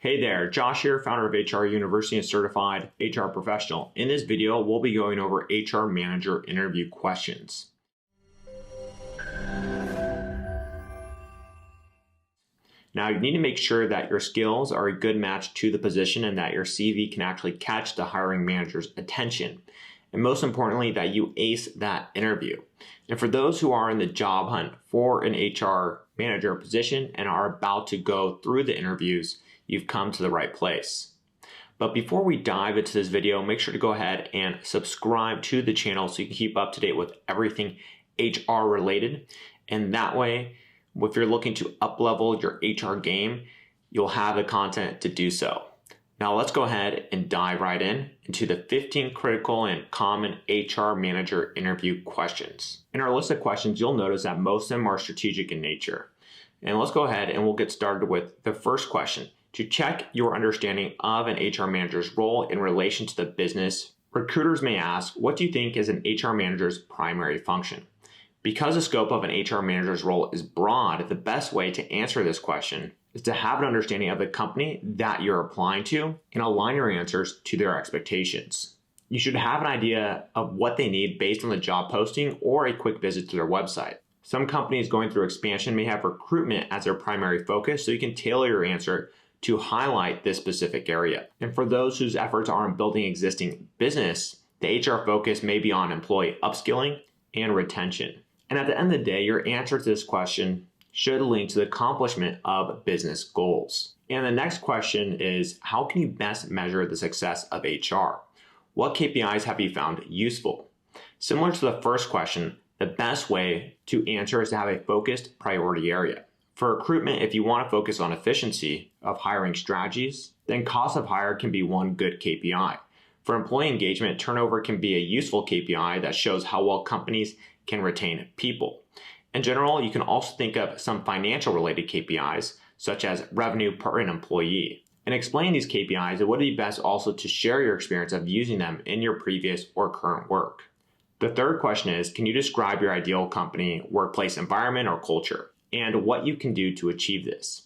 Hey there, Josh here, founder of HR University and certified HR professional. In this video, we'll be going over HR manager interview questions. Now, you need to make sure that your skills are a good match to the position and that your CV can actually catch the hiring manager's attention. And most importantly, that you ace that interview. And for those who are in the job hunt for an HR manager position and are about to go through the interviews, you've come to the right place. But before we dive into this video, make sure to go ahead and subscribe to the channel so you can keep up to date with everything HR related. And that way, if you're looking to up-level your HR game, you'll have the content to do so. Now let's go ahead and dive right into the 15 critical and common HR manager interview questions. In our list of questions, you'll notice that most of them are strategic in nature. And let's go ahead and we'll get started with the first question. To check your understanding of an HR manager's role in relation to the business, recruiters may ask, what do you think is an HR manager's primary function? Because the scope of an HR manager's role is broad, the best way to answer this question is to have an understanding of the company that you're applying to and align your answers to their expectations. You should have an idea of what they need based on the job posting or a quick visit to their website. Some companies going through expansion may have recruitment as their primary focus, so you can tailor your answer to highlight this specific area. And for those whose efforts are on building existing business, the HR focus may be on employee upskilling and retention. And at the end of the day, your answer to this question should link to the accomplishment of business goals. And the next question is, how can you best measure the success of HR? What KPIs have you found useful? Similar to the first question, the best way to answer is to have a focused priority area. For recruitment, if you want to focus on efficiency of hiring strategies, then cost of hire can be one good KPI. For employee engagement, turnover can be a useful KPI that shows how well companies can retain people. In general, you can also think of some financial related KPIs, such as revenue per an employee. In explaining these KPIs, it would be best also to share your experience of using them in your previous or current work. The third question is, can you describe your ideal company, workplace environment, or culture, and what you can do to achieve this?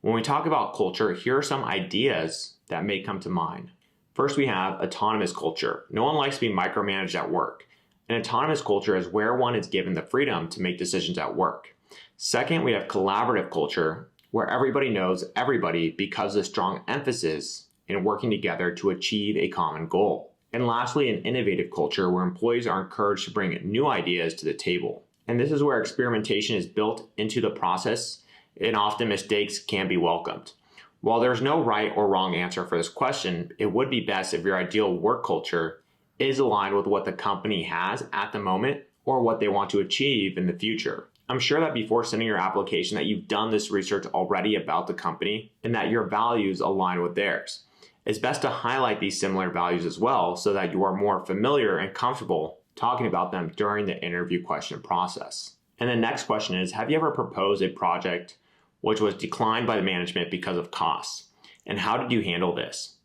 When we talk about culture, here are some ideas that may come to mind. First, we have autonomous culture. No one likes to be micromanaged at work. An autonomous culture is where one is given the freedom to make decisions at work. Second, we have collaborative culture, where everybody knows everybody because of the strong emphasis in working together to achieve a common goal. And lastly, an innovative culture where employees are encouraged to bring new ideas to the table. And this is where experimentation is built into the process, and often mistakes can be welcomed. While there's no right or wrong answer for this question, it would be best if your ideal work culture is aligned with what the company has at the moment or what they want to achieve in the future. I'm sure that before sending your application that you've done this research already about the company and that your values align with theirs. It's best to highlight these similar values as well so that you are more familiar and comfortable talking about them during the interview question process. And the next question is, have you ever proposed a project which was declined by the management because of costs? And how did you handle this?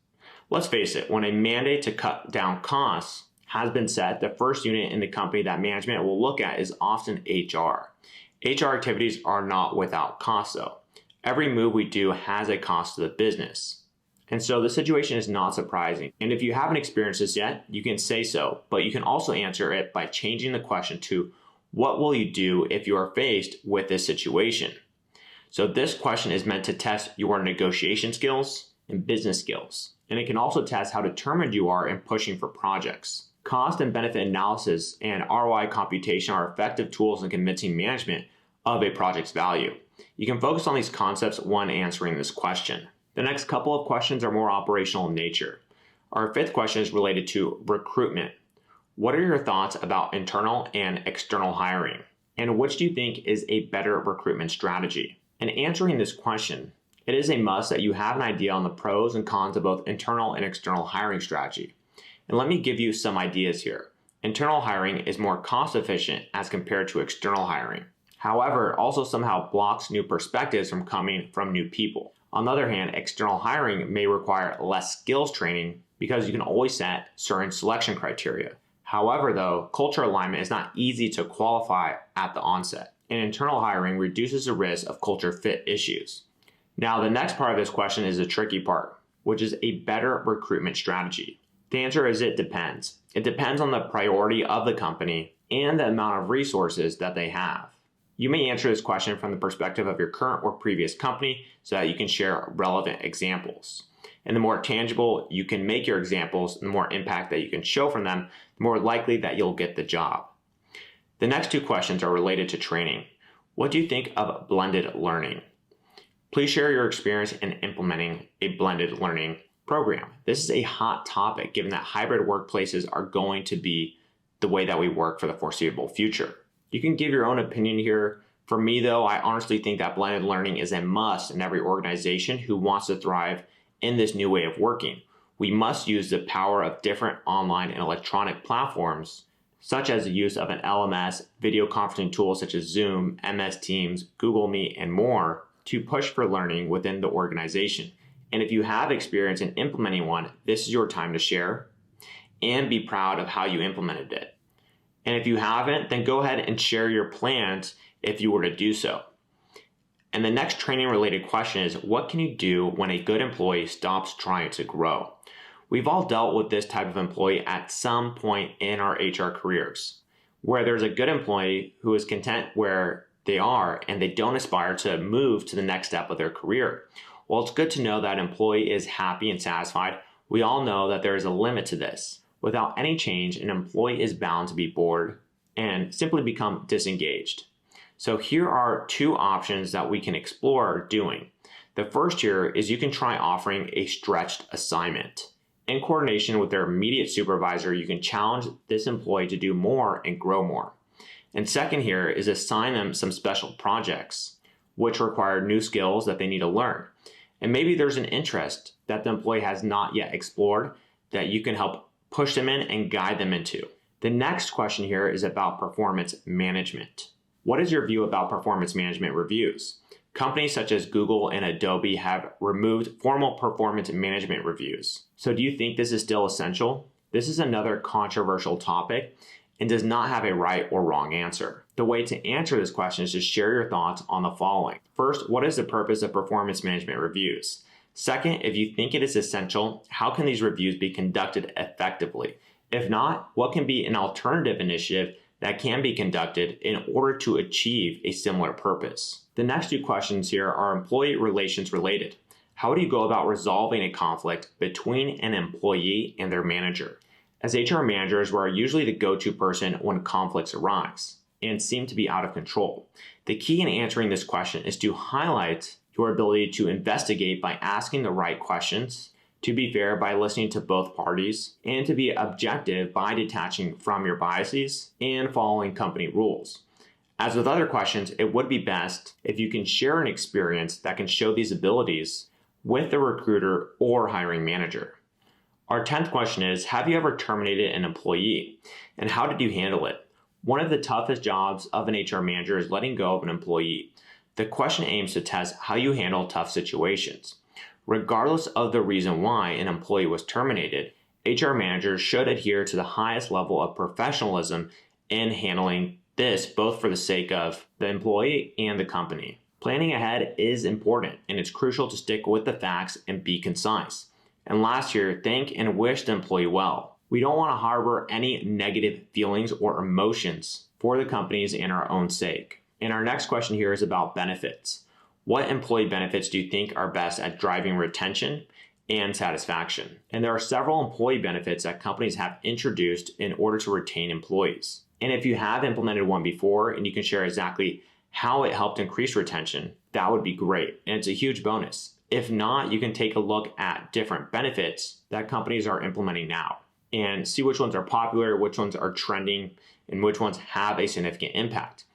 Let's face it, when a mandate to cut down costs has been set, the first unit in the company that management will look at is often HR. HR activities are not without cost though. Every move we do has a cost to the business. And so the situation is not surprising. And if you haven't experienced this yet, you can say so, but you can also answer it by changing the question to, what will you do if you are faced with this situation? So this question is meant to test your negotiation skills and business skills. And it can also test how determined you are in pushing for projects. Cost and benefit analysis and ROI computation are effective tools in convincing management of a project's value. You can focus on these concepts when answering this question. The next couple of questions are more operational in nature. Our fifth question is related to recruitment. What are your thoughts about internal and external hiring? And which do you think is a better recruitment strategy? In answering this question, it is a must that you have an idea on the pros and cons of both internal and external hiring strategy. And let me give you some ideas here. Internal hiring is more cost efficient as compared to external hiring. However, it also somehow blocks new perspectives from coming from new people. On the other hand, external hiring may require less skills training because you can always set certain selection criteria. However, though, culture alignment is not easy to qualify at the onset, and internal hiring reduces the risk of culture fit issues. Now, the next part of this question is the tricky part, which is a better recruitment strategy. The answer is it depends. It depends on the priority of the company and the amount of resources that they have. You may answer this question from the perspective of your current or previous company so that you can share relevant examples. And the more tangible you can make your examples, the more impact that you can show from them, the more likely that you'll get the job. The next two questions are related to training. What do you think of blended learning? Please share your experience in implementing a blended learning program. This is a hot topic given that hybrid workplaces are going to be the way that we work for the foreseeable future. You can give your own opinion here. For me, though, I honestly think that blended learning is a must in every organization who wants to thrive in this new way of working. We must use the power of different online and electronic platforms, such as the use of an LMS, video conferencing tools such as Zoom, MS Teams, Google Meet, and more, to push for learning within the organization. And if you have experience in implementing one, this is your time to share and be proud of how you implemented it. And if you haven't, then go ahead and share your plans if you were to do so. And the next training related question is, what can you do when a good employee stops trying to grow? We've all dealt with this type of employee at some point in our HR careers, where there's a good employee who is content where they are and they don't aspire to move to the next step of their career. Well, it's good to know that employee is happy and satisfied. We all know that there is a limit to this. Without any change, an employee is bound to be bored and simply become disengaged. So here are two options that we can explore doing. The first here is you can try offering a stretched assignment. In coordination with their immediate supervisor, you can challenge this employee to do more and grow more. And second here is assign them some special projects, which require new skills that they need to learn. And maybe there's an interest that the employee has not yet explored that you can help push them in and guide them into. The next question here is about performance management. What is your view about performance management reviews? Companies such as Google and Adobe have removed formal performance management reviews. So do you think this is still essential? This is another controversial topic and does not have a right or wrong answer. The way to answer this question is to share your thoughts on the following. First, what is the purpose of performance management reviews? Second, if you think it is essential, how can these reviews be conducted effectively? If not, what can be an alternative initiative that can be conducted in order to achieve a similar purpose? The next two questions here are employee relations related. How do you go about resolving a conflict between an employee and their manager? As HR managers, we're usually the go-to person when conflicts arise and seem to be out of control. The key in answering this question is to highlight your ability to investigate by asking the right questions, to be fair by listening to both parties, and to be objective by detaching from your biases and following company rules. As with other questions, it would be best if you can share an experience that can show these abilities with the recruiter or hiring manager. Our 10th question is, have you ever terminated an employee? And how did you handle it? One of the toughest jobs of an HR manager is letting go of an employee. The question aims to test how you handle tough situations. Regardless of the reason why an employee was terminated, HR managers should adhere to the highest level of professionalism in handling this, both for the sake of the employee and the company. Planning ahead is important, and it's crucial to stick with the facts and be concise. And last year, thank and wish the employee well. We don't want to harbor any negative feelings or emotions for the companies and our own sake. And our next question here is about benefits. What employee benefits do you think are best at driving retention and satisfaction? And there are several employee benefits that companies have introduced in order to retain employees. And if you have implemented one before and you can share exactly how it helped increase retention, that would be great. And it's a huge bonus. If not, you can take a look at different benefits that companies are implementing now and see which ones are popular, which ones are trending, and which ones have a significant impact.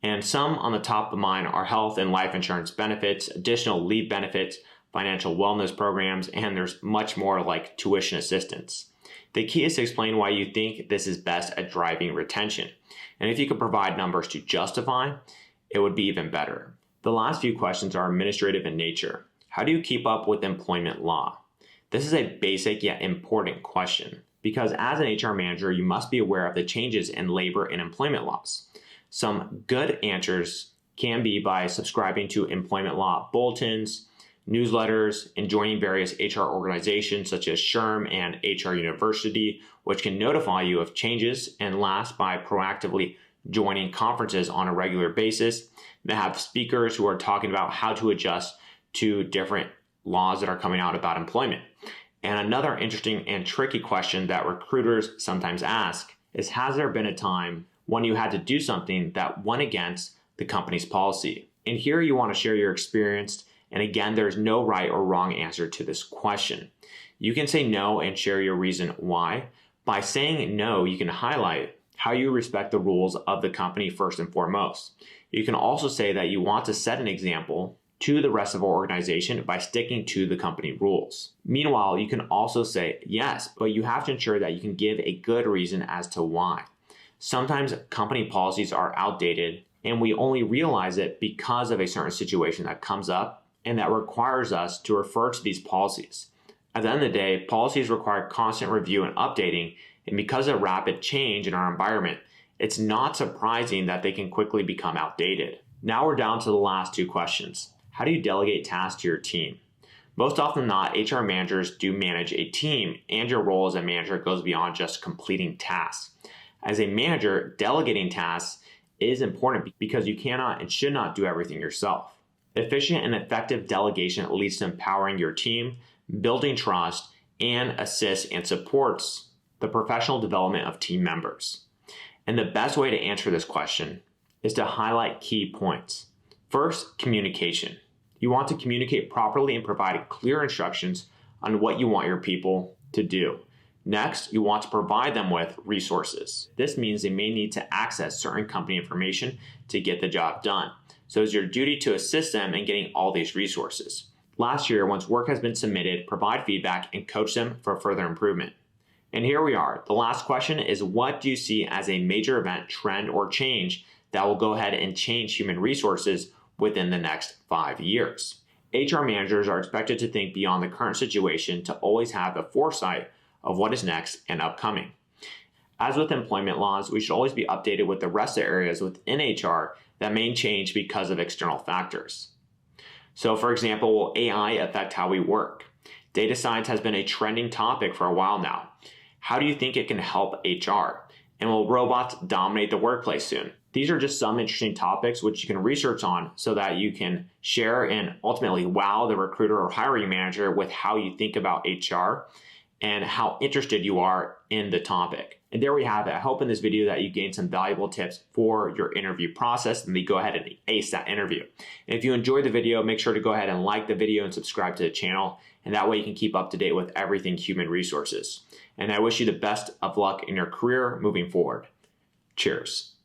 And some on the top of mind are health and life insurance benefits, additional leave benefits, financial wellness programs, and there's much more like tuition assistance. The key is to explain why you think this is best at driving retention. And if you could provide numbers to justify, it would be even better. The last few questions are administrative in nature. How do you keep up with employment law? This is a basic yet important question because as an HR manager, you must be aware of the changes in labor and employment laws. Some good answers can be by subscribing to employment law bulletins, newsletters, and joining various HR organizations such as SHRM and HR University, which can notify you of changes, and last, by proactively joining conferences on a regular basis that have speakers who are talking about how to adjust to different laws that are coming out about employment. And another interesting and tricky question that recruiters sometimes ask is, has there been a time when you had to do something that went against the company's policy? And here you want to share your experience. And again, there's no right or wrong answer to this question. You can say no and share your reason why. By saying no, you can highlight how you respect the rules of the company first and foremost. You can also say that you want to set an example to the rest of our organization by sticking to the company rules. Meanwhile, you can also say yes, but you have to ensure that you can give a good reason as to why. Sometimes company policies are outdated and we only realize it because of a certain situation that comes up and that requires us to refer to these policies. At the end of the day, policies require constant review and updating, and because of rapid change in our environment, it's not surprising that they can quickly become outdated. Now we're down to the last two questions. How do you delegate tasks to your team? Most often than not, HR managers do manage a team, and your role as a manager goes beyond just completing tasks. As a manager, delegating tasks is important because you cannot and should not do everything yourself. Efficient and effective delegation leads to empowering your team, building trust, and assists and supports the professional development of team members. And the best way to answer this question is to highlight key points. First, communication. You want to communicate properly and provide clear instructions on what you want your people to do. Next, you want to provide them with resources. This means they may need to access certain company information to get the job done. So it's your duty to assist them in getting all these resources. Last year, once work has been submitted, provide feedback and coach them for further improvement. And here we are. The last question is, what do you see as a major event, trend, or change that will go ahead and change human resources within the next 5 years? HR managers are expected to think beyond the current situation to always have the foresight of what is next and upcoming. As with employment laws, we should always be updated with the rest of the areas within HR that may change because of external factors. So for example, will AI affect how we work? Data science has been a trending topic for a while now. How do you think it can help HR? And will robots dominate the workplace soon? These are just some interesting topics which you can research on so that you can share and ultimately wow the recruiter or hiring manager with how you think about HR and how interested you are in the topic. And there we have it. I hope in this video that you gained some valuable tips for your interview process and then go ahead and ace that interview. And if you enjoyed the video, make sure to go ahead and like the video and subscribe to the channel. And that way you can keep up to date with everything human resources. And I wish you the best of luck in your career moving forward. Cheers.